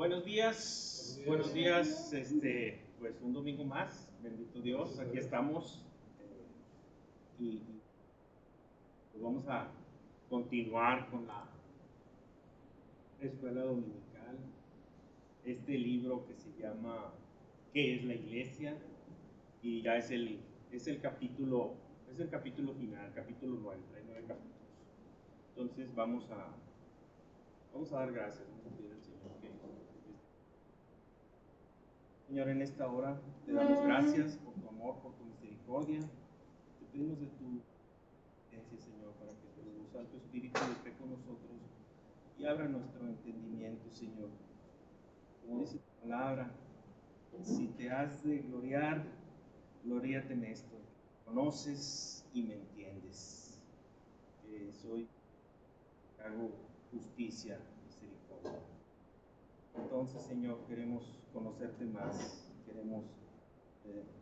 Buenos días, pues un domingo más, bendito Dios, aquí estamos y pues vamos a continuar con la escuela dominical, este libro que se llama ¿Qué es la iglesia? Y ya es el capítulo final, capítulo 9, hay 9 capítulos. Entonces vamos a dar gracias, vamos a pedir al Señor que Señor, en esta hora te damos gracias por tu amor, por tu misericordia. Te pedimos de tu presencia, Señor, para que tu Santo Espíritu esté con nosotros y abra nuestro entendimiento, Señor. Como dice tu palabra, si te has de gloriar, gloríate en esto. Conoces y me entiendes. Hago justicia, misericordia. Entonces, Señor, queremos conocerte más, queremos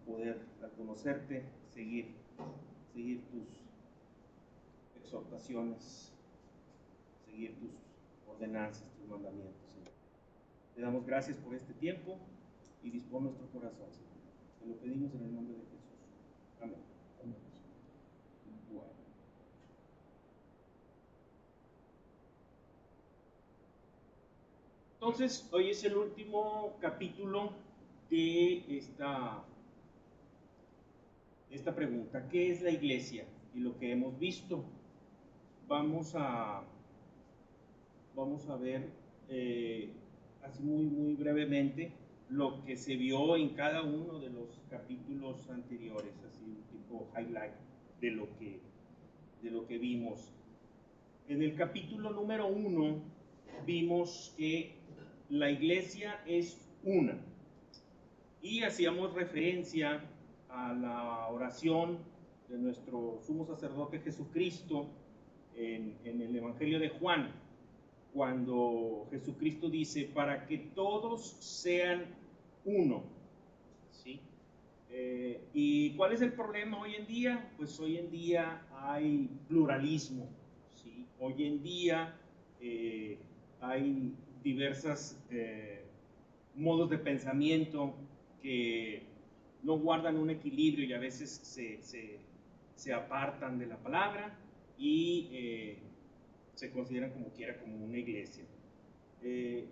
poder al conocerte, seguir tus exhortaciones, seguir tus ordenanzas, tus mandamientos, Señor. Te damos gracias por este tiempo y dispón nuestro corazón, Señor. Te lo pedimos en el nombre de Jesús. Amén. Amén. Bueno. Entonces, hoy es el último capítulo de esta pregunta. ¿Qué es la iglesia? Y lo que hemos visto. Vamos a ver así muy brevemente lo que se vio en cada uno de los capítulos anteriores, así un tipo highlight de lo que vimos. En el capítulo número 1 vimos que la iglesia es una y hacíamos referencia a la oración de nuestro sumo sacerdote Jesucristo en el Evangelio de Juan, cuando Jesucristo dice, para que todos sean uno. ¿Sí? ¿Y cuál es el problema hoy en día? Pues hoy en día hay pluralismo. ¿Sí? Hoy en día hay diversas modos de pensamiento que no guardan un equilibrio y a veces se apartan de la palabra y se consideran como quiera como una iglesia.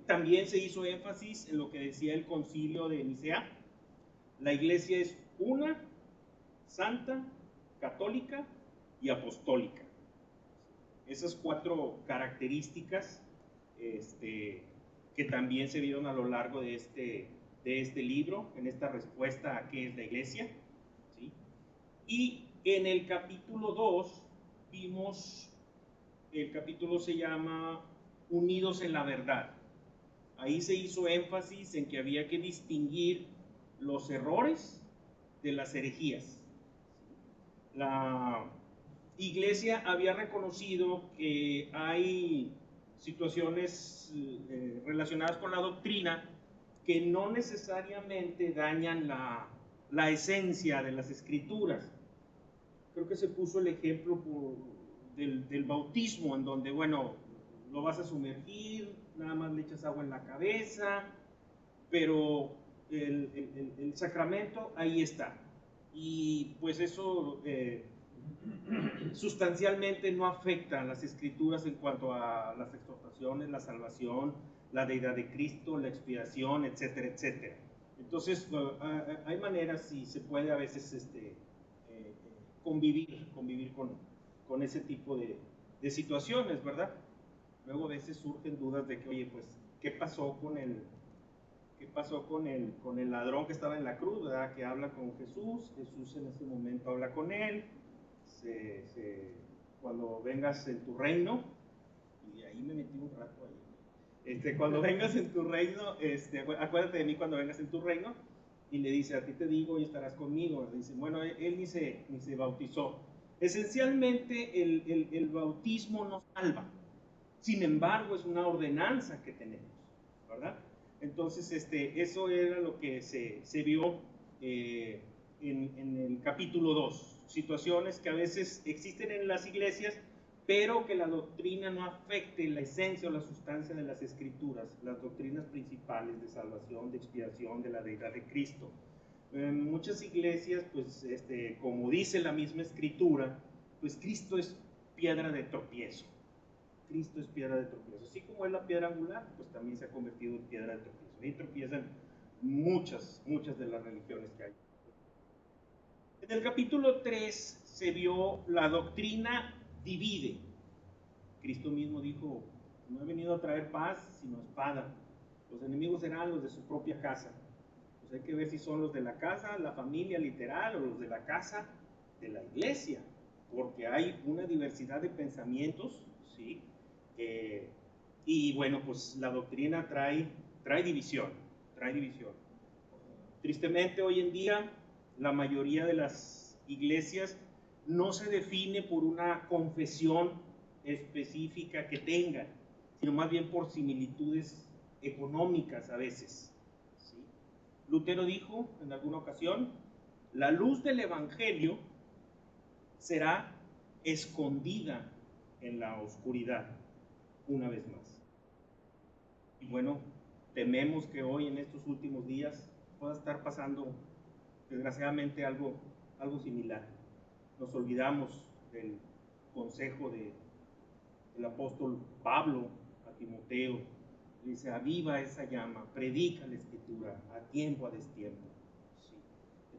También se hizo énfasis en lo que decía el concilio de Nicea. La iglesia es una, santa, católica y apostólica. Esas 4 características que también se vieron a lo largo de este libro, en esta respuesta a qué es la iglesia. ¿Sí? Y en el capítulo 2 vimos, el capítulo se llama Unidos en la verdad. Ahí se hizo énfasis en que había que distinguir los errores de las herejías. La iglesia había reconocido que hay situaciones relacionadas con la doctrina que no necesariamente dañan la esencia de las escrituras. Creo que se puso el ejemplo del bautismo, en donde, bueno, lo vas a sumergir, nada más le echas agua en la cabeza, pero el sacramento ahí está. Y pues eso sustancialmente no afecta a las escrituras en cuanto a las exhortaciones, la salvación, la deidad de Cristo, la expiación, etcétera, etcétera. Entonces, hay maneras, si se puede a veces convivir con ese tipo de situaciones, ¿verdad? Luego a veces surgen dudas de que, oye, pues, ¿qué pasó con el ladrón que estaba en la cruz, ¿verdad? Que habla con Jesús, Jesús en ese momento habla con él, cuando vengas en tu reino, y ahí me metí un rato ahí, cuando vengas en tu reino, acuérdate de mí cuando vengas en tu reino, y le dice, a ti te digo y estarás conmigo. Dice, bueno, él ni se bautizó. Esencialmente el bautismo nos salva, sin embargo es una ordenanza que tenemos, ¿verdad? Entonces eso era lo que se vio en el capítulo 2, situaciones que a veces existen en las iglesias, pero que la doctrina no afecte la esencia o la sustancia de las Escrituras, las doctrinas principales de salvación, de expiación, de la deidad de Cristo. En muchas iglesias, pues, como dice la misma Escritura, pues Cristo es piedra de tropiezo. Cristo es piedra de tropiezo. Así como es la piedra angular, pues también se ha convertido en piedra de tropiezo. Y tropiezan muchas de las religiones que hay. En el capítulo 3 se vio la doctrina divide. Cristo mismo dijo, no he venido a traer paz, sino espada. Los enemigos serán los de su propia casa. Pues hay que ver si son los de la casa, la familia literal, o los de la casa de la iglesia, porque hay una diversidad de pensamientos, ¿sí? Y bueno, pues la doctrina trae división, Tristemente hoy en día la mayoría de las iglesias no se define por una confesión específica que tengan, sino más bien por similitudes económicas a veces, ¿sí? Lutero dijo en alguna ocasión, la luz del evangelio será escondida en la oscuridad una vez más. Y bueno, tememos que hoy en estos últimos días pueda estar pasando desgraciadamente algo similar. Nos olvidamos del consejo del apóstol Pablo a Timoteo. Dice, aviva esa llama, predica la Escritura a tiempo, a destiempo. Sí.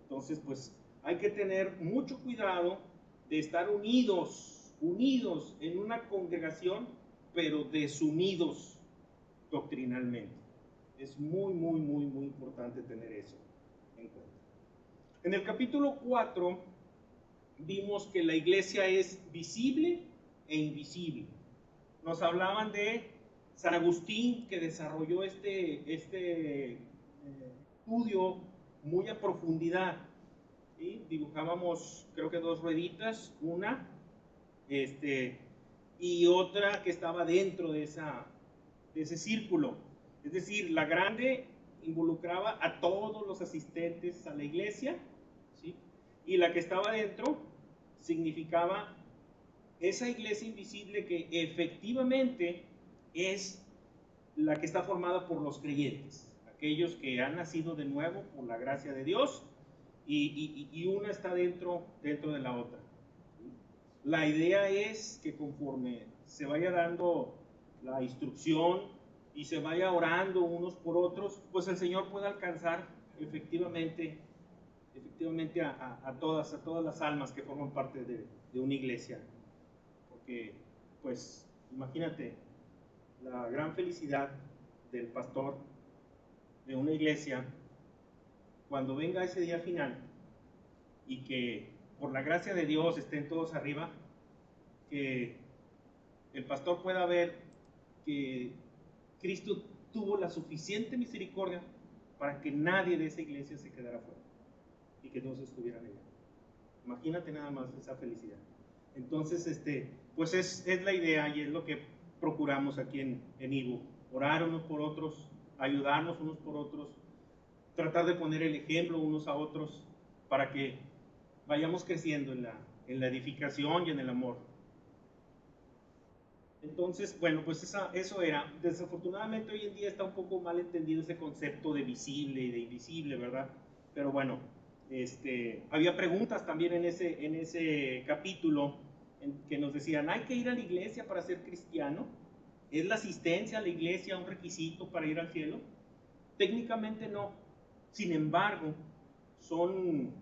Entonces, pues hay que tener mucho cuidado de estar unidos en una congregación, pero desunidos doctrinalmente. Es muy importante tener eso en cuenta. En el capítulo 4 vimos que la iglesia es visible e invisible. Nos hablaban de San Agustín, que desarrolló este estudio muy a profundidad. ¿Sí? Dibujábamos, creo que 2 rueditas, una y otra que estaba dentro de ese círculo. Es decir, la grande involucraba a todos los asistentes a la iglesia, ¿sí? Y la que estaba dentro significaba esa iglesia invisible que efectivamente es la que está formada por los creyentes, aquellos que han nacido de nuevo por la gracia de Dios, y una está dentro de la otra. La idea es que conforme se vaya dando la instrucción y se vaya orando unos por otros, pues el Señor pueda alcanzar efectivamente a todas las almas que forman parte de una iglesia. Porque, pues, imagínate la gran felicidad del pastor de una iglesia cuando venga ese día final y que por la gracia de Dios estén todos arriba, que el pastor pueda ver que Cristo tuvo la suficiente misericordia para que nadie de esa iglesia se quedara fuera y que todos estuvieran allá. Imagínate nada más esa felicidad. Entonces, pues es la idea y es lo que procuramos aquí en Ivo, orar unos por otros, ayudarnos unos por otros, tratar de poner el ejemplo unos a otros para que vayamos creciendo en la edificación y en el amor. Entonces, bueno, pues eso era. Desafortunadamente hoy en día está un poco mal entendido ese concepto de visible y de invisible, ¿verdad? Pero bueno, había preguntas también en ese capítulo que nos decían, ¿hay que ir a la iglesia para ser cristiano? ¿Es la asistencia a la iglesia un requisito para ir al cielo? Técnicamente no. Sin embargo, son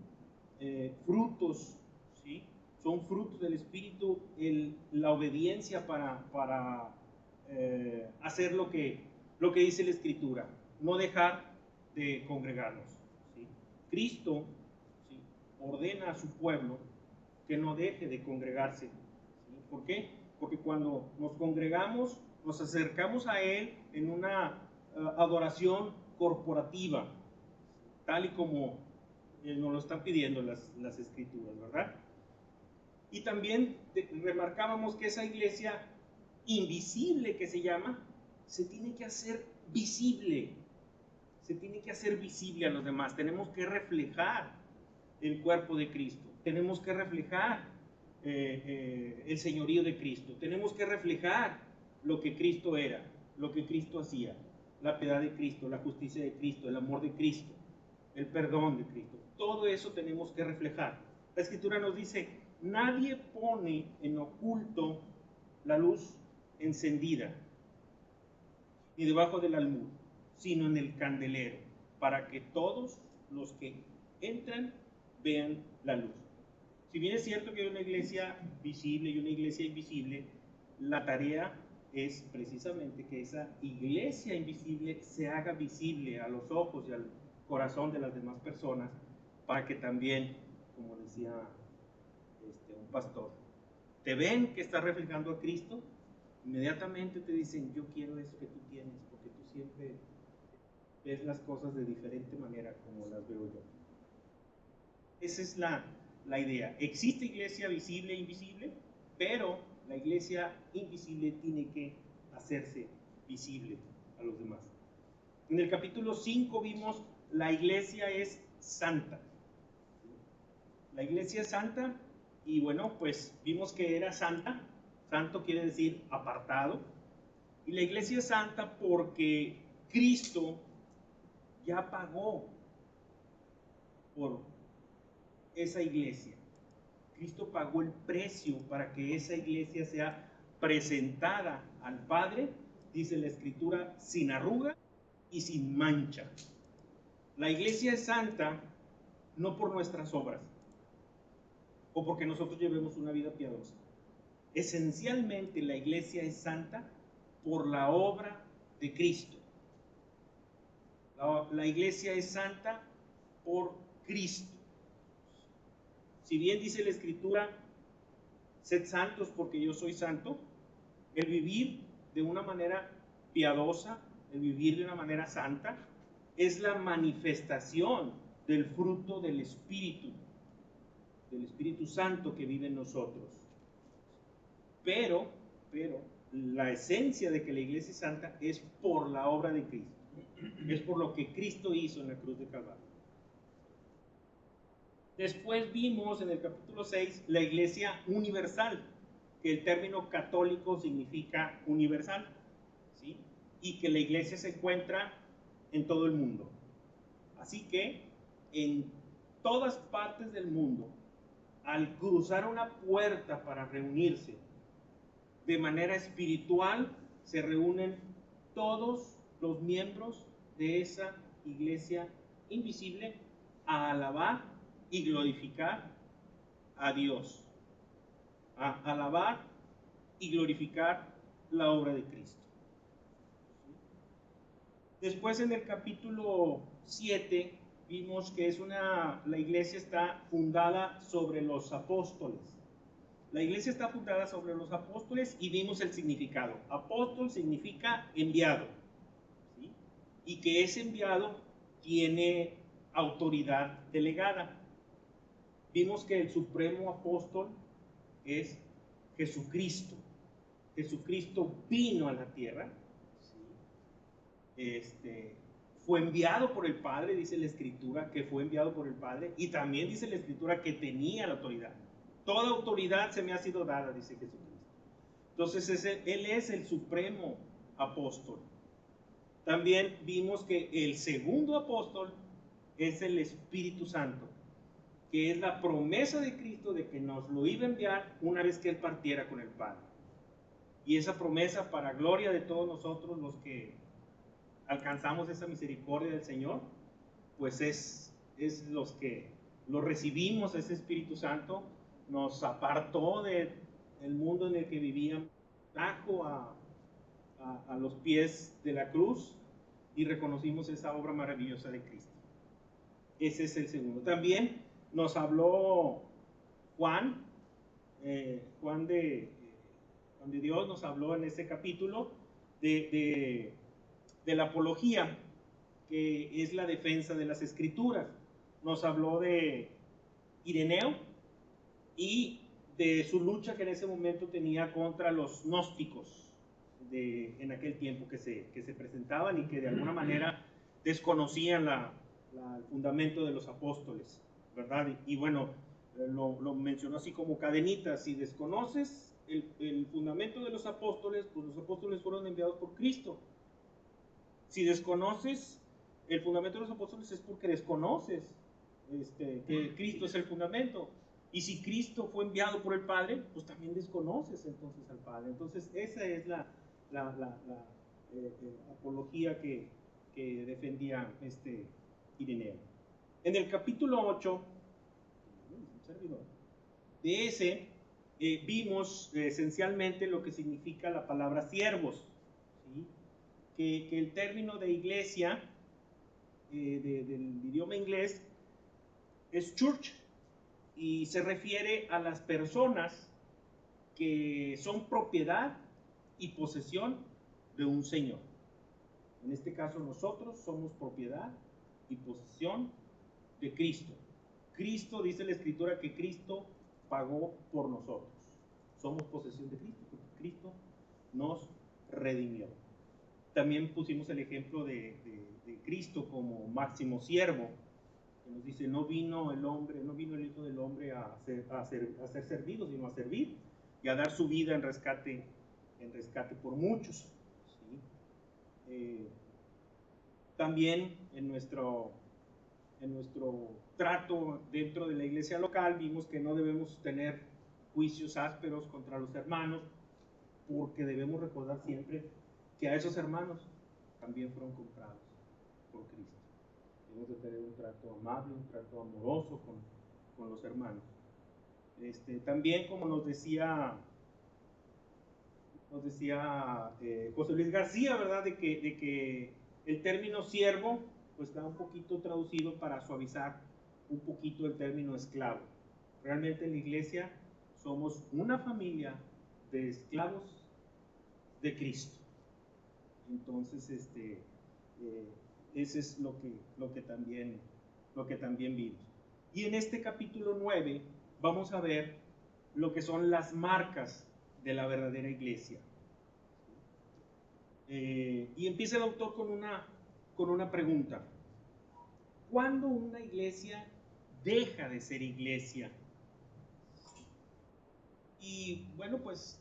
frutos, ¿sí? Son frutos del Espíritu, la obediencia para hacer lo que dice la Escritura, no dejar de congregarnos, ¿sí? Cristo, ¿sí?, ordena a su pueblo que no deje de congregarse, ¿sí? ¿Por qué? Porque cuando nos congregamos, nos acercamos a Él en una adoración corporativa, tal y como nos lo están pidiendo las Escrituras, ¿verdad? Y también remarcábamos que esa iglesia invisible que se llama, se tiene que hacer visible, a los demás. Tenemos que reflejar el cuerpo de Cristo, tenemos que reflejar el señorío de Cristo. Tenemos que reflejar lo que Cristo era, lo que Cristo hacía, la piedad de Cristo, la justicia de Cristo, el amor de Cristo, el perdón de Cristo. Todo eso tenemos que reflejar. La Escritura nos dice, nadie pone en oculto la luz encendida, ni debajo del almud, sino en el candelero, para que todos los que entran vean la luz. Si bien es cierto que hay una iglesia visible y una iglesia invisible, la tarea es precisamente que esa iglesia invisible se haga visible a los ojos y al corazón de las demás personas, para que también, como decía un pastor, te ven que estás reflejando a Cristo, inmediatamente te dicen, yo quiero eso que tú tienes, porque tú siempre ves las cosas de diferente manera como las veo yo. Esa es la idea. Existe iglesia visible e invisible, pero la iglesia invisible tiene que hacerse visible a los demás. En el capítulo 5 vimos la iglesia es santa. La iglesia es santa y bueno, pues vimos que era santa. Santo quiere decir apartado. Y la iglesia es santa porque Cristo ya pagó por esa iglesia. Cristo pagó el precio para que esa iglesia sea presentada al Padre, dice la Escritura, sin arruga y sin mancha. La iglesia es santa no por nuestras obras o porque nosotros llevemos una vida piadosa. Esencialmente la iglesia es santa por la obra de Cristo. La iglesia es santa por Cristo. Si bien dice la Escritura, sed santos porque yo soy santo, el vivir de una manera piadosa, el vivir de una manera santa, es la manifestación del fruto del Espíritu Santo que vive en nosotros. Pero, la esencia de que la iglesia es santa es por la obra de Cristo, es por lo que Cristo hizo en la cruz de Calvario. Después vimos en el capítulo 6 la iglesia universal, que el término católico significa universal, ¿sí? Y que la iglesia se encuentra en todo el mundo. Así que en todas partes del mundo, al cruzar una puerta para reunirse de manera espiritual, se reúnen todos los miembros de esa iglesia invisible a alabar y glorificar a Dios, a alabar y glorificar la obra de Cristo. Después en el capítulo 7 vimos que la iglesia está fundada sobre los apóstoles. La iglesia está fundada sobre los apóstoles y vimos el significado. Apóstol significa enviado, ¿sí? Y que ese enviado tiene autoridad delegada. Vimos que el supremo apóstol es Jesucristo. Jesucristo vino a la tierra, ¿sí? Fue enviado por el Padre, dice la Escritura, que fue enviado por el Padre, y también dice la Escritura que tenía la autoridad. Toda autoridad se me ha sido dada, dice Jesucristo. Entonces Él es el supremo apóstol. También vimos que el segundo apóstol es el Espíritu Santo, que es la promesa de Cristo de que nos lo iba a enviar una vez que Él partiera con el Padre. Y esa promesa, para gloria de todos nosotros los que alcanzamos esa misericordia del Señor, pues es los que lo recibimos, ese Espíritu Santo nos apartó del mundo en el que vivíamos, trajo a los pies de la cruz y reconocimos esa obra maravillosa de Cristo. Ese es el segundo. También nos habló Juan de Dios nos habló en este capítulo de la apología, que es la defensa de las Escrituras. Nos habló de Ireneo y de su lucha que en ese momento tenía contra los gnósticos en aquel tiempo que se presentaban y que de alguna manera desconocían el fundamento de los apóstoles, ¿verdad? Y bueno, lo mencionó así como cadenita. Si desconoces el fundamento de los apóstoles, pues los apóstoles fueron enviados por Cristo. Si desconoces el fundamento de los apóstoles es porque desconoces que Cristo es el fundamento. Y si Cristo fue enviado por el Padre, pues también desconoces entonces al Padre. Entonces esa es la apología que defendía Ireneo. En el capítulo 8 de ese vimos esencialmente lo que significa la palabra siervos, ¿sí? Que el término de iglesia del idioma inglés es church y se refiere a las personas que son propiedad y posesión de un señor. En este caso nosotros somos propiedad y posesión de Cristo. Cristo, dice la Escritura, que Cristo pagó por nosotros. Somos posesión de Cristo porque Cristo nos redimió. También pusimos el ejemplo de Cristo como máximo siervo, que nos dice, no vino el Hijo del Hombre a ser servido, sino a servir y a dar su vida en rescate por muchos. ¿Sí? También en nuestro trato dentro de la iglesia local vimos que no debemos tener juicios ásperos contra los hermanos, porque debemos recordar siempre que a esos hermanos también fueron comprados por Cristo. Debemos de tener un trato amable, un trato amoroso con los hermanos. También, como nos decía José Luis García, ¿verdad? De que el término siervo pues está un poquito traducido para suavizar un poquito el término esclavo. Realmente en la iglesia somos una familia de esclavos de Cristo. Entonces, ese es lo que también vimos. Y en este capítulo 9 vamos a ver lo que son las marcas de la verdadera iglesia. Y empieza el autor con una pregunta. ¿Cuándo una iglesia deja de ser iglesia? Y bueno, pues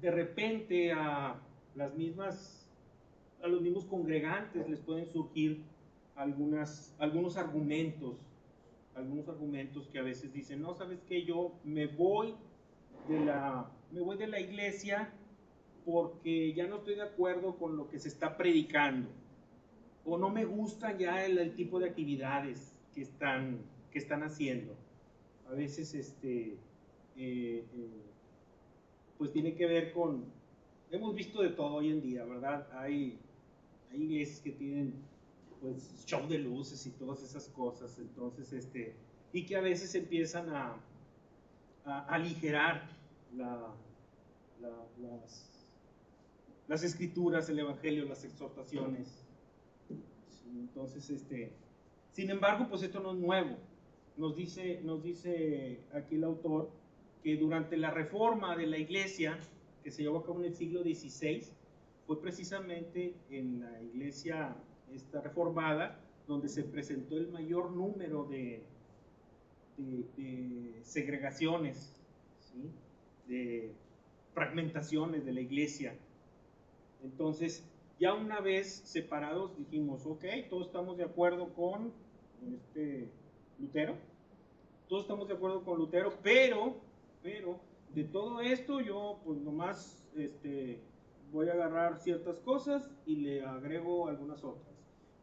de repente a los mismos congregantes les pueden surgir algunos argumentos que a veces dicen, no, ¿sabes qué? Yo me voy de la iglesia porque ya no estoy de acuerdo con lo que se está predicando, o no me gusta ya el tipo de actividades que están haciendo. A veces pues tiene que ver hemos visto de todo hoy en día, ¿verdad? Hay iglesias que tienen pues show de luces y todas esas cosas, entonces y que a veces empiezan a aligerar las escrituras, el evangelio, las exhortaciones. Sí, entonces sin embargo, pues esto no es nuevo. Nos dice aquí el autor que durante la reforma de la iglesia que se llevó a cabo en el siglo XVI, fue precisamente en la iglesia esta reformada donde se presentó el mayor número de segregaciones, ¿sí? De fragmentaciones de la iglesia. Entonces, ya una vez separados dijimos, ok, todos estamos de acuerdo con Lutero, todos estamos de acuerdo con Lutero, pero de todo esto yo pues nomás voy a agarrar ciertas cosas y le agrego algunas otras.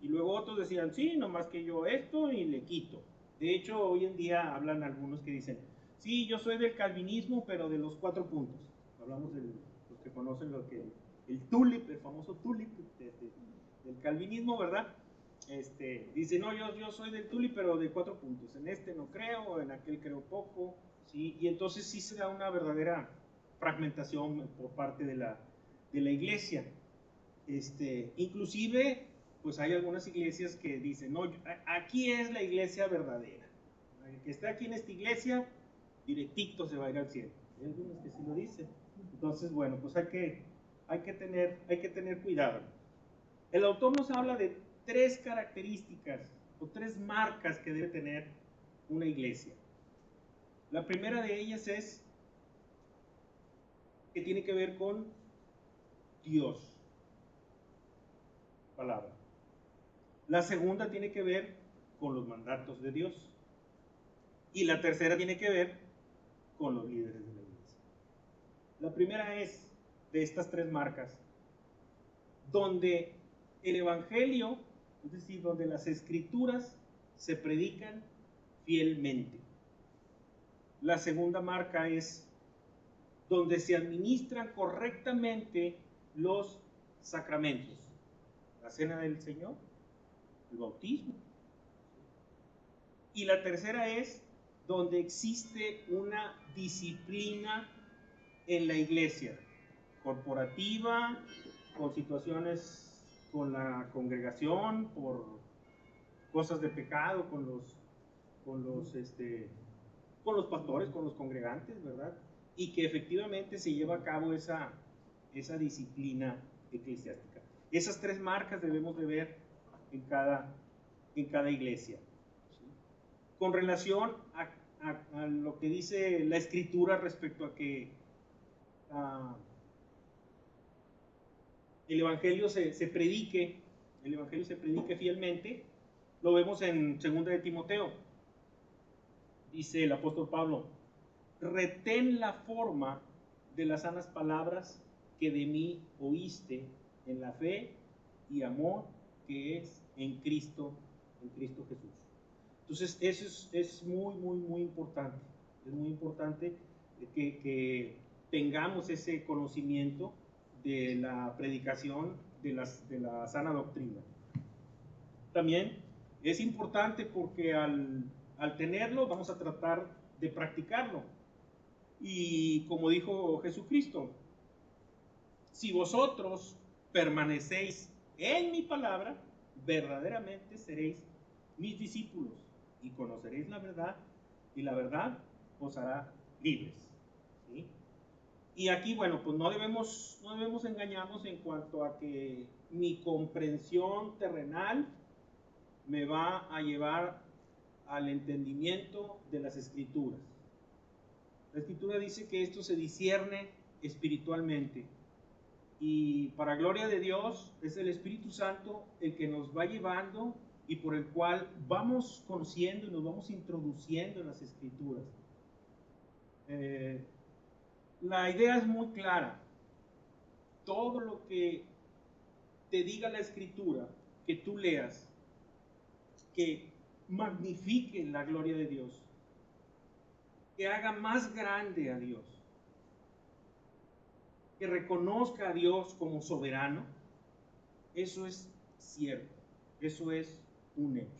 Y luego otros decían, sí, nomás que yo esto y le quito. De hecho, hoy en día hablan algunos que dicen, sí, yo soy del calvinismo, pero de los 4 puntos. Hablamos de los que conocen el tulip, el famoso tulip del calvinismo, ¿verdad? Dice, no, yo soy del tulip, pero de 4 puntos. En este no creo, en aquel creo poco, ¿sí? Y entonces sí se da una verdadera fragmentación por parte de la iglesia. Inclusive, pues hay algunas iglesias que dicen, no, aquí es la iglesia verdadera. El que está aquí en esta iglesia, directito se va a ir al cielo. Hay algunos que sí lo dicen. Entonces, bueno, pues hay que tener cuidado. El autor nos habla de 3 características o 3 marcas que debe tener una iglesia. La primera de ellas es que tiene que ver con Dios, palabra. La segunda tiene que ver con los mandatos de Dios. Y la tercera tiene que ver con los líderes de la iglesia. La primera es de estas tres marcas, donde el evangelio, es decir, donde las escrituras se predican fielmente. La segunda marca es donde se administran correctamente los sacramentos. La cena del Señor, el bautismo. Y la tercera es donde existe una disciplina en la iglesia, corporativa, con situaciones con la congregación, por cosas de pecado, con los pastores, con los congregantes, ¿verdad? Y que efectivamente se lleva a cabo esa disciplina eclesiástica. Esas tres marcas debemos de ver en cada iglesia. ¿Sí? Con relación a lo que dice la Escritura respecto a que el Evangelio se predique fielmente, lo vemos en 2 de Timoteo. Dice el apóstol Pablo: retén la forma de las sanas palabras que de mí oíste en la fe y amor que es en Cristo Jesús. Entonces, eso es muy, muy, muy importante. Es muy importante que tengamos ese conocimiento de la predicación de la sana doctrina. También es importante porque al tenerlo vamos a tratar de practicarlo. Y como dijo Jesucristo, si vosotros permanecéis en mi palabra, verdaderamente seréis mis discípulos y conoceréis la verdad, y la verdad os hará libres. ¿Sí? Y aquí, bueno, pues no debemos engañarnos en cuanto a que mi comprensión terrenal me va a llevar al entendimiento de las Escrituras. La Escritura dice que esto se discierne espiritualmente. Y para gloria de Dios, es el Espíritu Santo el que nos va llevando y por el cual vamos conociendo y nos vamos introduciendo en las Escrituras. La idea es muy clara. Todo lo que te diga la Escritura, que tú leas, que magnifique la gloria de Dios, que haga más grande a Dios, que reconozca a Dios como soberano, eso es cierto, eso es un hecho.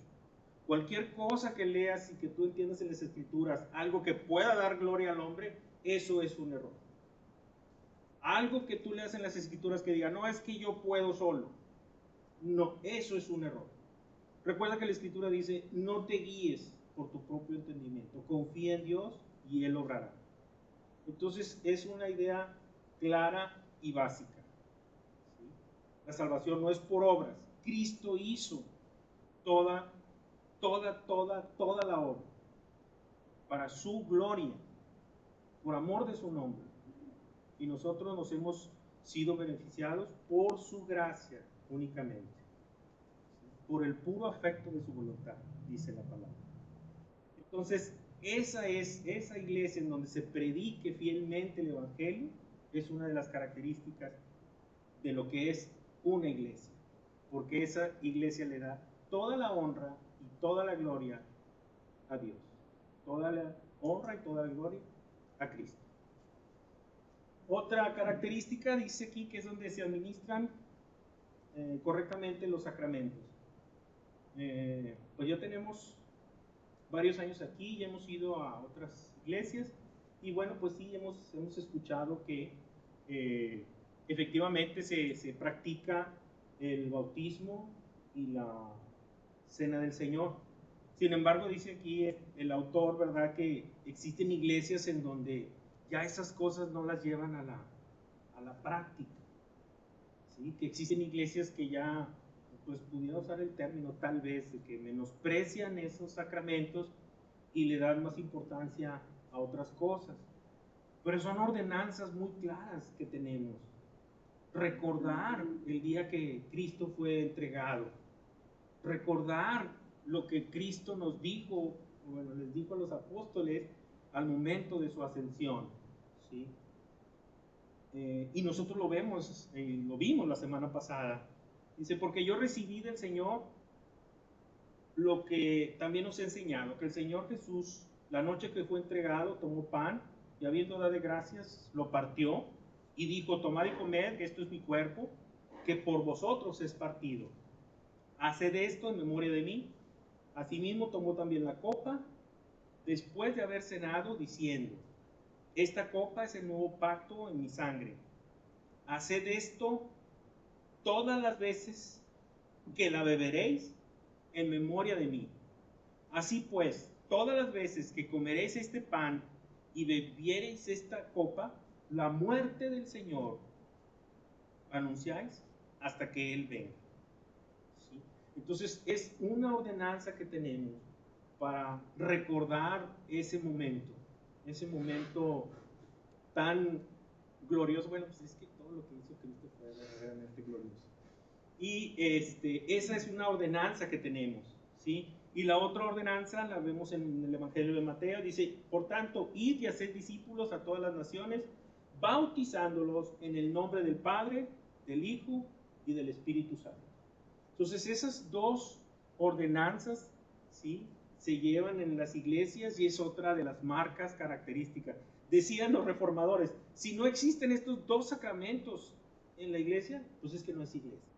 Cualquier cosa que leas y que tú entiendas en las Escrituras, algo que pueda dar gloria al hombre, eso es un error. Algo que tú leas en las Escrituras que diga, no, es que yo puedo solo. No, eso es un error. Recuerda que la Escritura dice, no te guíes por tu propio entendimiento, confía en Dios y Él obrará. Entonces es una idea clara y básica. ¿Sí? La salvación no es por obras. Cristo hizo toda la obra para su gloria, por amor de su nombre. Y nosotros nos hemos sido beneficiados por su gracia únicamente, por el puro afecto de su voluntad, dice la palabra. Entonces, esa iglesia en donde se predique fielmente el Evangelio, es una de las características de lo que es una iglesia, porque esa iglesia le da toda la honra y toda la gloria a Dios, toda la honra y toda la gloria a Cristo. Otra característica dice aquí que es donde se administran correctamente los sacramentos. Pues ya tenemos varios años aquí, ya hemos ido a otras iglesias y bueno, pues sí, hemos escuchado que efectivamente se practica el bautismo y la cena del Señor. Sin embargo, dice aquí el autor, ¿verdad?, que existen iglesias en donde ya esas cosas no las llevan a la práctica. ¿Sí? Que existen iglesias que ya, pues pudiera usar el término tal vez, de que menosprecian esos sacramentos y le dan más importancia a otras cosas. Pero son ordenanzas muy claras que tenemos. Recordar el día que Cristo fue entregado. Recordar lo que Cristo nos dijo, bueno, les dijo a los apóstoles al momento de su ascensión, ¿sí? Y nosotros lo vemos, lo vimos la semana pasada. Dice, porque yo recibí del Señor lo que también nos ha enseñado, que el Señor Jesús, la noche que fue entregado, tomó pan y habiendo dado gracias, lo partió y dijo, tomad y comed, esto es mi cuerpo, que por vosotros es partido. Haced esto en memoria de mí. Asimismo tomó también la copa, después de haber cenado, diciendo, esta copa es el nuevo pacto en mi sangre. Haced esto todas las veces que la beberéis en memoria de mí. Así pues, todas las veces que comeréis este pan y bebiereis esta copa, la muerte del Señor anunciáis hasta que Él venga. ¿Sí? Entonces es una ordenanza que tenemos para recordar ese momento tan glorioso. Bueno, pues es que todo lo que hizo Cristo fue verdaderamente glorioso. Y esa es una ordenanza que tenemos, ¿sí? Y la otra ordenanza la vemos en el Evangelio de Mateo, dice, por tanto, id y haced discípulos a todas las naciones, bautizándolos en el nombre del Padre, del Hijo y del Espíritu Santo. Entonces esas dos ordenanzas, ¿sí?, se llevan en las iglesias y es otra de las marcas características. Decían los reformadores, si no existen estos dos sacramentos en la iglesia, pues es que no es iglesia.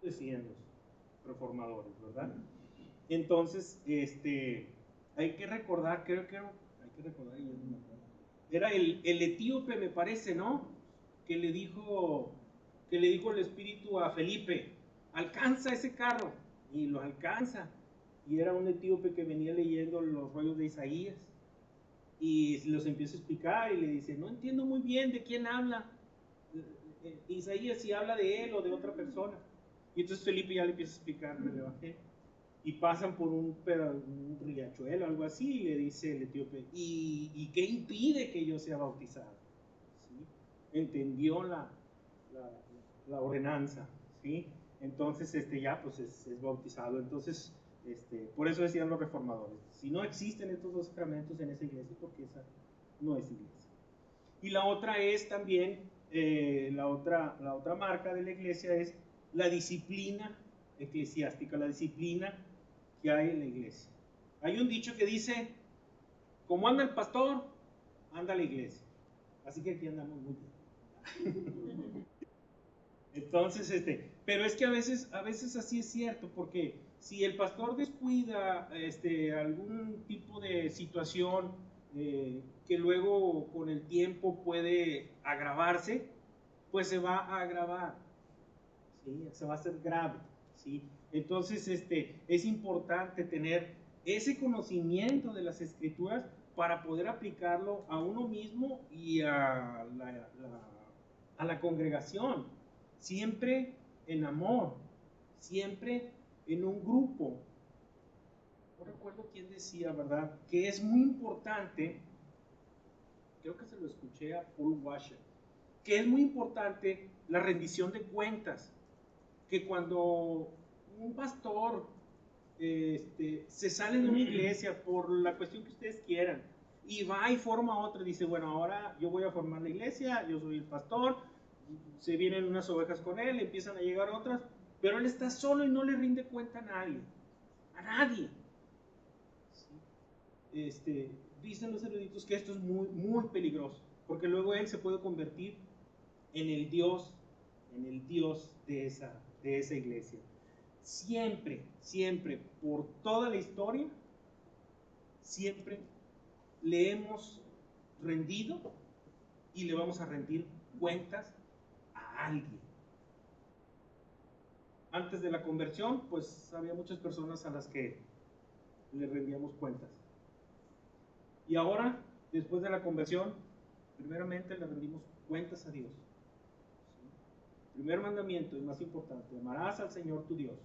Decían los reformadores, ¿verdad? Entonces, hay que recordar, creo que hay que recordar, era el etíope, me parece, ¿no? Que le dijo el Espíritu a Felipe, alcanza ese carro, y lo alcanza. Y era un etíope que venía leyendo los rollos de Isaías y los empieza a explicar y le dice, no entiendo muy bien de quién habla Isaías, si habla de él o de otra persona. Y entonces Felipe ya le empieza a explicar el Evangelio. Y pasan por un riachuelo, algo así, y le dice el etíope, ¿y qué impide que yo sea bautizado? ¿Sí? Entendió la ordenanza, ¿sí? Entonces ya pues es bautizado. Entonces, por eso decían los reformadores, si no existen estos dos sacramentos en esa iglesia, porque esa no es iglesia. Y la otra es también, la otra marca de la iglesia es la disciplina eclesiástica, la disciplina que hay en la iglesia. Hay un dicho que dice, como anda el pastor, anda la iglesia. Así que aquí andamos muy bien. Entonces, pero es que a veces así es cierto, porque si el pastor descuida algún tipo de situación que luego con el tiempo puede agravarse, pues se va a agravar, ¿sí? Se va a hacer grave, ¿sí? Entonces, es importante tener ese conocimiento de las Escrituras para poder aplicarlo a uno mismo y a la congregación, siempre en amor, siempre en un grupo. No recuerdo quién decía, ¿verdad?, que es muy importante, creo que se lo escuché a Paul Washer, que es muy importante la rendición de cuentas, que cuando un pastor se sale de una iglesia por la cuestión que ustedes quieran y va y forma otra, dice, bueno, ahora yo voy a formar la iglesia, yo soy el pastor, se vienen unas ovejas con él, empiezan a llegar otras, pero él está solo y no le rinde cuenta a nadie, ¿sí? Dicen los eruditos que esto es muy, muy peligroso, porque luego él se puede convertir en el Dios de esa iglesia. Siempre, por toda la historia, siempre le hemos rendido y le vamos a rendir cuentas a alguien. Antes de la conversión, pues había muchas personas a las que le rendíamos cuentas. Y ahora, después de la conversión, primeramente le rendimos cuentas a Dios. ¿Sí? Primer mandamiento, el más importante, amarás al Señor tu Dios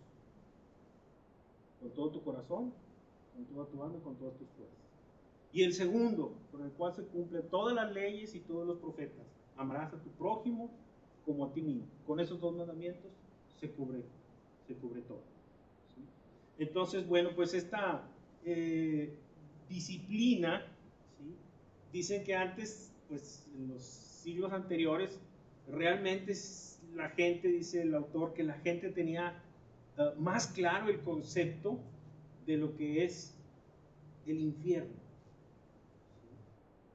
con todo tu corazón, con toda tu alma y con todas tus fuerzas. Y el segundo, por el cual se cumplen todas las leyes y todos los profetas, amarás a tu prójimo como a ti mismo. Con esos dos mandamientos se cubre todo. ¿Sí? Entonces, bueno, pues esta disciplina, ¿sí? Dicen que antes, pues en los siglos anteriores, realmente la gente, dice el autor, que la gente tenía más claro el concepto de lo que es el infierno, ¿sí?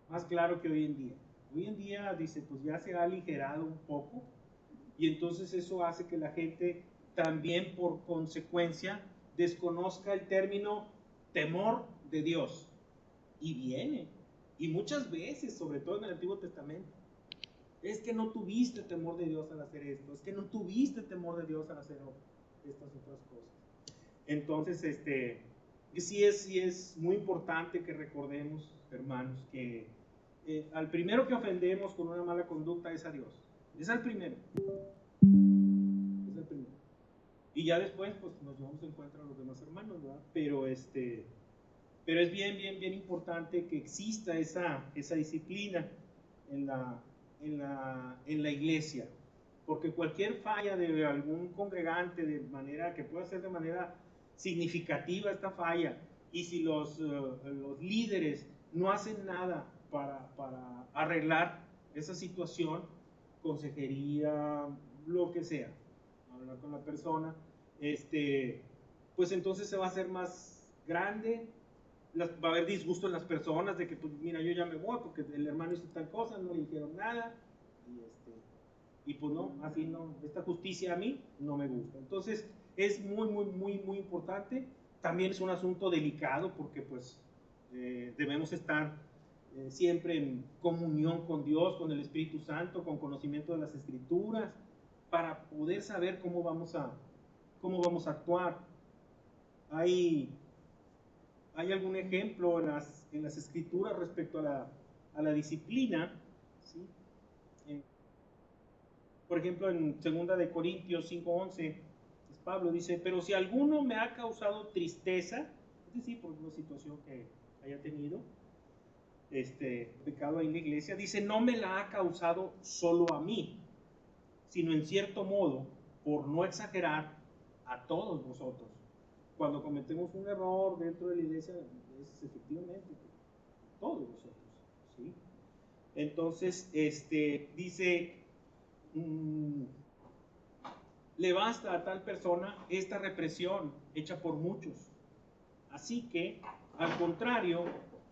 Más claro que hoy en día. Hoy en día, dice, pues ya se ha aligerado un poco, y entonces eso hace que la gente también por consecuencia desconozca el término temor de Dios. Y viene, y muchas veces, sobre todo en el Antiguo Testamento, es que no tuviste temor de Dios al hacer esto, es que no tuviste temor de Dios al hacer estas otras cosas. Entonces, sí es muy importante que recordemos, hermanos, que al primero que ofendemos con una mala conducta es a Dios. Es al primero. Es el primero. Y ya después, pues nos vamos a encontrar a los demás hermanos, ¿verdad? Pero es bien importante que exista esa disciplina en la iglesia, porque cualquier falla de algún congregante, de manera que pueda ser de manera significativa esta falla, y si los líderes no hacen nada para arreglar esa situación, consejería, lo que sea, hablar con la persona, pues entonces se va a hacer más grande, va a haber disgusto en las personas de que, pues, mira, yo ya me voy porque el hermano hizo tal cosa, no le dijeron nada, y pues no, así no, esta justicia a mí no me gusta. Entonces es muy importante. También es un asunto delicado porque pues debemos estar siempre en comunión con Dios, con el Espíritu Santo, con conocimiento de las Escrituras, para poder saber cómo vamos a actuar. Hay algún ejemplo en las Escrituras respecto a la disciplina, ¿sí? Por ejemplo, en 2 de Corintios 5:11, Pablo dice, pero si alguno me ha causado tristeza, es decir, por una situación que haya tenido, pecado ahí en la iglesia, dice, no me la ha causado solo a mí, sino en cierto modo, por no exagerar, a todos vosotros. Cuando cometemos un error dentro de la iglesia, es efectivamente todos vosotros, ¿sí? Entonces, dice, le basta a tal persona esta represión hecha por muchos. Así que, al contrario,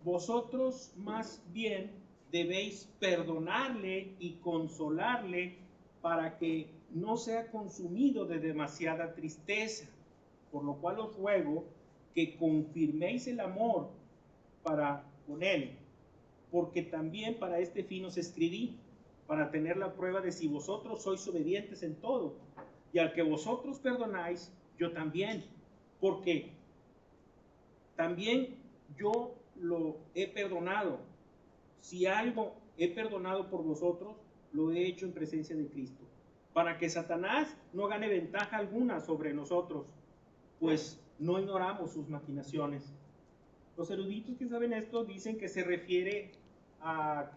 vosotros más bien debéis perdonarle y consolarle para que no sea consumido de demasiada tristeza, por lo cual os ruego que confirméis el amor para con él, porque también para este fin os escribí, para tener la prueba de si vosotros sois obedientes en todo, y al que vosotros perdonáis, yo también, porque también yo lo he perdonado. Si algo he perdonado por vosotros, lo he hecho en presencia de Cristo, para que Satanás no gane ventaja alguna sobre nosotros, pues no ignoramos sus maquinaciones. Los eruditos que saben esto dicen que se refiere a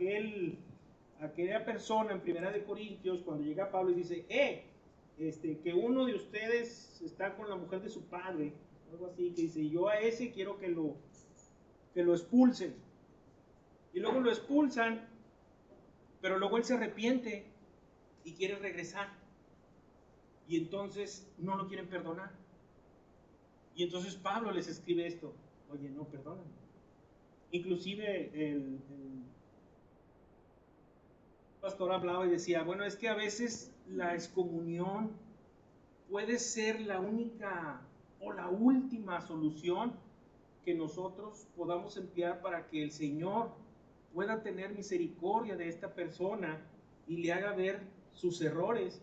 aquella persona en 1 Corintios, cuando llega Pablo y dice, que uno de ustedes está con la mujer de su padre, algo así, que dice, yo a ese quiero que lo expulsen. Y luego lo expulsan, pero luego él se arrepiente y quiere regresar. Y entonces no lo quieren perdonar. Y entonces Pablo les escribe esto, oye, no, perdóname. Inclusive el pastor hablaba y decía, bueno, es que a veces la excomunión puede ser la única o la última solución que nosotros podamos emplear para que el Señor pueda tener misericordia de esta persona y le haga ver sus errores,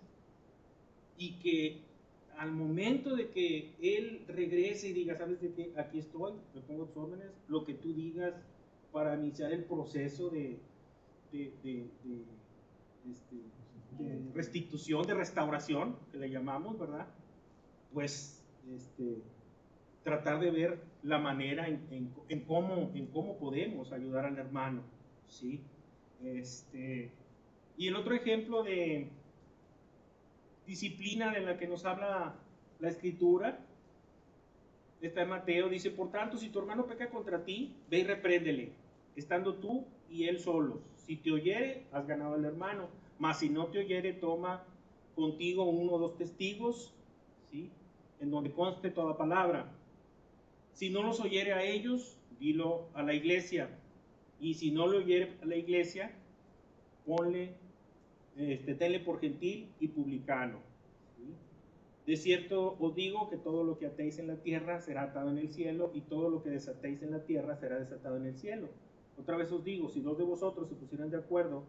y que al momento de que él regrese y diga, ¿sabes de qué? Aquí estoy, me pongo tus órdenes, lo que tú digas para iniciar el proceso de restitución, de restauración, que le llamamos, ¿verdad? Pues tratar de ver la manera en cómo podemos ayudar al hermano, ¿sí? Y el otro ejemplo de disciplina de la que nos habla la Escritura está en Mateo, dice: por tanto, si tu hermano peca contra ti, ve y repréndele, estando tú y él solos. Si te oyere, has ganado al hermano, mas si no te oyere, toma contigo 1 o 2 testigos, ¿sí?, en donde conste toda palabra. Si no los oyere a ellos, dilo a la iglesia, y si no lo oyere a la iglesia, tenle por gentil y publicano, ¿sí? De cierto os digo que todo lo que atéis en la tierra será atado en el cielo, y todo lo que desatéis en la tierra será desatado en el cielo. Otra vez os digo, si 2 de vosotros se pusieran de acuerdo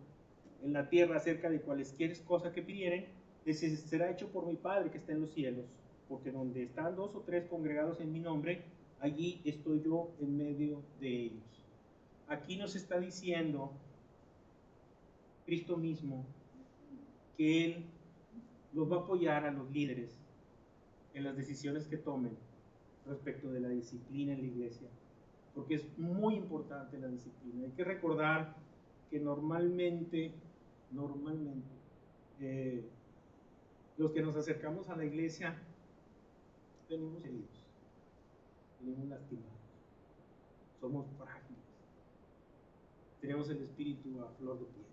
en la tierra acerca de cualesquiera cosa que pidieren, ese será hecho por mi Padre que está en los cielos. Porque donde están 2 o 3 congregados en mi nombre, allí estoy yo en medio de ellos. Aquí nos está diciendo Cristo mismo que Él los va a apoyar a los líderes en las decisiones que tomen respecto de la disciplina en la iglesia, porque es muy importante la disciplina. Hay que recordar que normalmente los que nos acercamos a la iglesia venimos heridos, venimos lastimados, somos frágiles, tenemos el espíritu a flor de piel.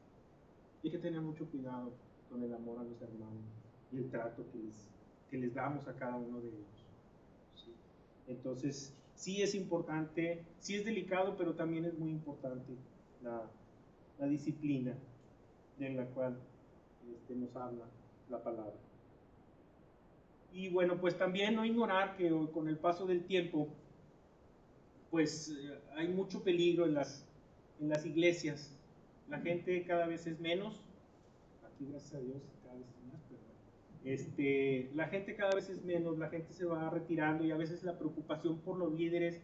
Hay que tener mucho cuidado con el amor a los hermanos y el trato que les damos a cada uno de ellos, ¿sí? Entonces, sí es importante, sí es delicado, pero también es muy importante la disciplina de la cual nos habla la palabra. Y bueno, pues también no ignorar que con el paso del tiempo, pues hay mucho peligro en las iglesias. La gente cada vez es menos, aquí gracias a Dios cada vez es más, pero la gente cada vez es menos, la gente se va retirando, y a veces la preocupación por los líderes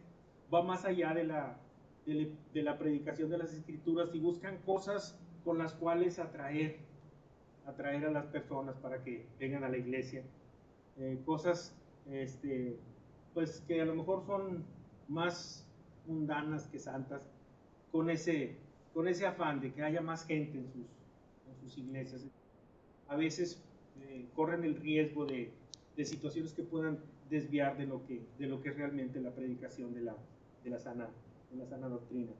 va más allá de la predicación de las Escrituras, y buscan cosas con las cuales atraer a las personas para que vengan a la iglesia. Cosas pues que a lo mejor son más mundanas que santas, con ese afán de que haya más gente en sus iglesias. A veces corren el riesgo de situaciones que puedan desviar de lo que es realmente la predicación de la sana doctrina.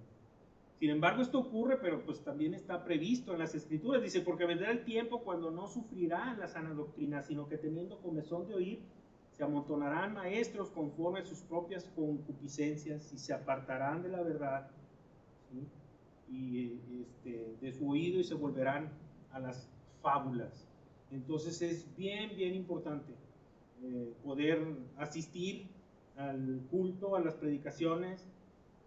Sin embargo, esto ocurre, pero pues también está previsto en las Escrituras. Dice: porque vendrá el tiempo cuando no sufrirán la sana doctrina, sino que teniendo comezón de oír, se amontonarán maestros conforme a sus propias concupiscencias, y se apartarán de la verdad, ¿sí?, y de su oído, y se volverán a las fábulas. Entonces es bien importante poder asistir al culto, a las predicaciones,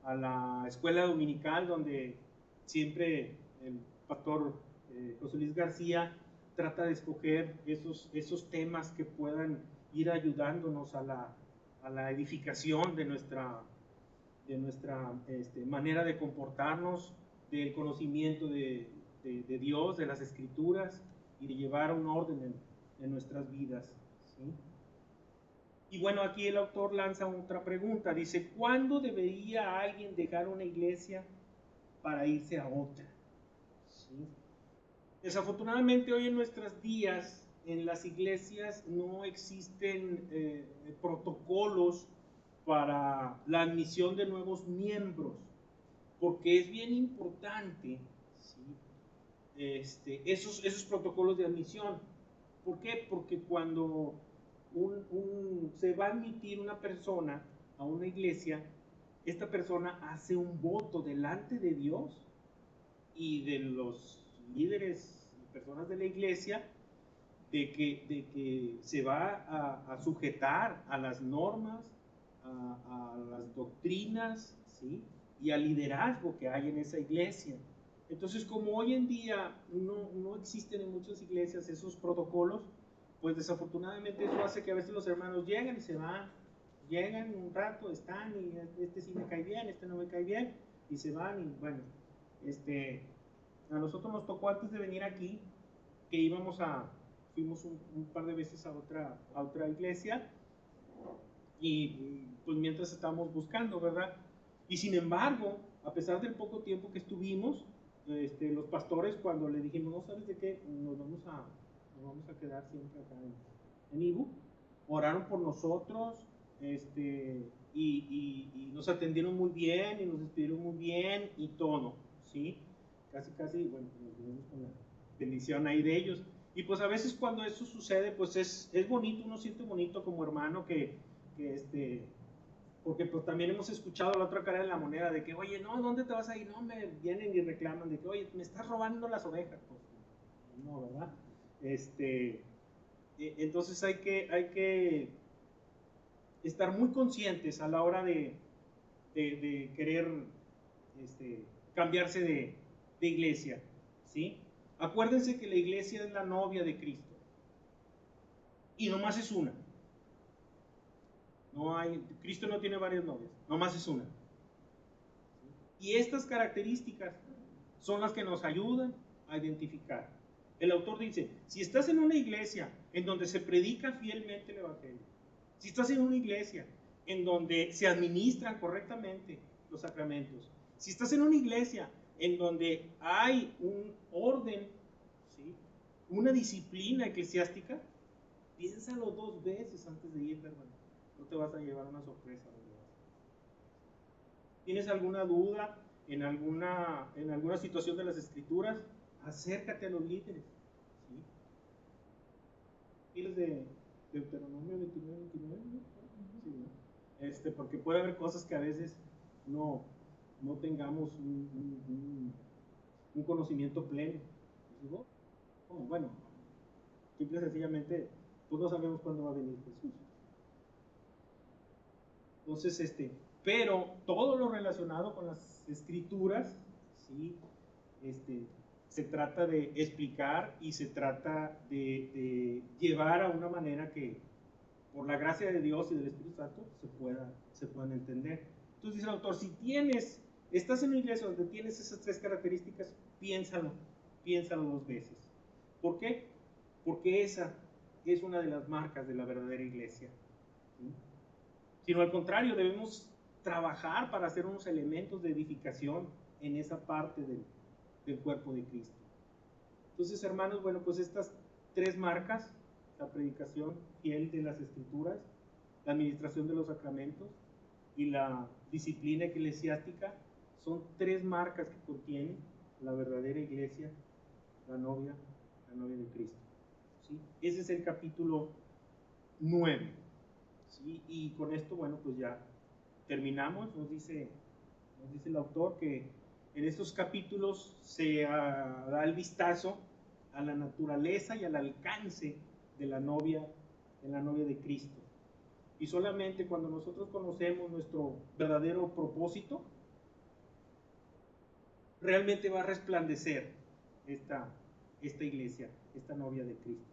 a la escuela dominical, donde siempre el pastor José Luis García trata de escoger esos temas que puedan ir ayudándonos a la edificación de nuestra manera de comportarnos, del conocimiento de Dios, de las Escrituras, y de llevar un orden en nuestras vidas, ¿sí? Y bueno, aquí el autor lanza otra pregunta, dice: ¿cuándo debería alguien dejar una iglesia para irse a otra? ¿Sí? Desafortunadamente hoy en nuestros días en las iglesias no existen protocolos para la admisión de nuevos miembros, porque es bien importante, ¿sí?, esos protocolos de admisión. ¿Por qué? Porque cuando se va a admitir una persona a una iglesia, esta persona hace un voto delante de Dios y de los líderes y personas de la iglesia de que se va a sujetar a las normas, a las doctrinas, ¿sí?, y al liderazgo que hay en esa iglesia. Entonces, como hoy en día no existen en muchas iglesias esos protocolos, pues desafortunadamente eso hace que a veces los hermanos llegan y se van, llegan un rato, están, y este sí me cae bien, este no me cae bien, y se van. Y bueno, a nosotros nos tocó antes de venir aquí que fuimos un par de veces a otra iglesia, Y pues mientras estamos buscando, ¿verdad? Y sin embargo, a pesar del poco tiempo que estuvimos, los pastores, cuando le dijimos, no sabes de qué, nos vamos a quedar siempre acá en Ibu, oraron por nosotros, y nos atendieron muy bien, y nos despidieron muy bien, y todo, ¿sí? Casi, bueno, nos quedamos con la bendición ahí de ellos. Y pues a veces cuando eso sucede, pues es bonito, uno siente bonito como hermano que porque pues también hemos escuchado la otra cara de la moneda de que, oye, no, ¿dónde te vas a ir? No, me vienen y reclaman de que, oye, me estás robando las ovejas. Pues no, ¿verdad? Entonces hay que estar muy conscientes a la hora de querer cambiarse de iglesia, ¿sí? Acuérdense que la iglesia es la novia de Cristo y nomás es una. Cristo no tiene varias novias, nomás es una. Y estas características son las que nos ayudan a identificar. El autor dice, si estás en una iglesia en donde se predica fielmente el Evangelio, si estás en una iglesia en donde se administran correctamente los sacramentos, si estás en una iglesia en donde hay un orden, ¿sí?, una disciplina eclesiástica, piénsalo 2 veces antes de irte, hermano. No te vas a llevar una sorpresa. ¿Tienes alguna duda en alguna situación de las Escrituras? Acércate a los líderes. ¿Sí? ¿Tienes de Deuteronomio 29? ¿No? Sí, ¿no? Porque puede haber cosas que a veces no tengamos un conocimiento pleno. Bueno, simple y sencillamente, pues no sabemos cuándo va a venir Jesús. Entonces, pero todo lo relacionado con las Escrituras, ¿sí?, se trata de explicar y se trata de llevar a una manera que, por la gracia de Dios y del Espíritu Santo, se puedan entender. Entonces dice el autor, si estás en una iglesia donde tienes esas 3 características, piénsalo 2 veces. ¿Por qué? Porque esa es una de las marcas de la verdadera iglesia. ¿Sí? Sino al contrario, debemos trabajar para hacer unos elementos de edificación en esa parte del cuerpo de Cristo. Entonces, hermanos, bueno, pues estas 3 marcas, la predicación fiel de las Escrituras, la administración de los sacramentos y la disciplina eclesiástica, son 3 marcas que contiene la verdadera iglesia, la novia de Cristo. ¿Sí? Ese es el capítulo 9. ¿Sí? Y con esto, bueno, pues ya terminamos. Nos dice el autor que en estos capítulos se da el vistazo a la naturaleza y al alcance de la novia de Cristo. Y solamente cuando nosotros conocemos nuestro verdadero propósito, realmente va a resplandecer esta iglesia, esta novia de Cristo.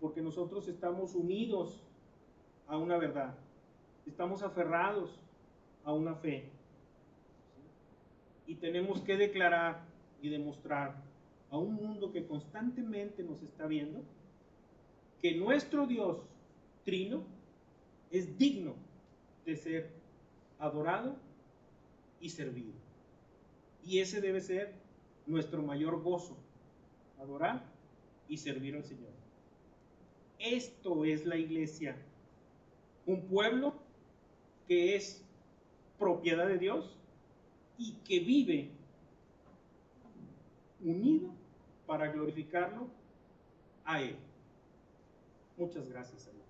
Porque nosotros estamos unidos a una verdad, estamos aferrados a una fe, y tenemos que declarar y demostrar a un mundo que constantemente nos está viendo que nuestro Dios trino es digno de ser adorado y servido. Y ese debe ser nuestro mayor gozo, adorar y servir al Señor. Esto es la iglesia, un pueblo que es propiedad de Dios y que vive unido para glorificarlo a Él. Muchas gracias, hermano.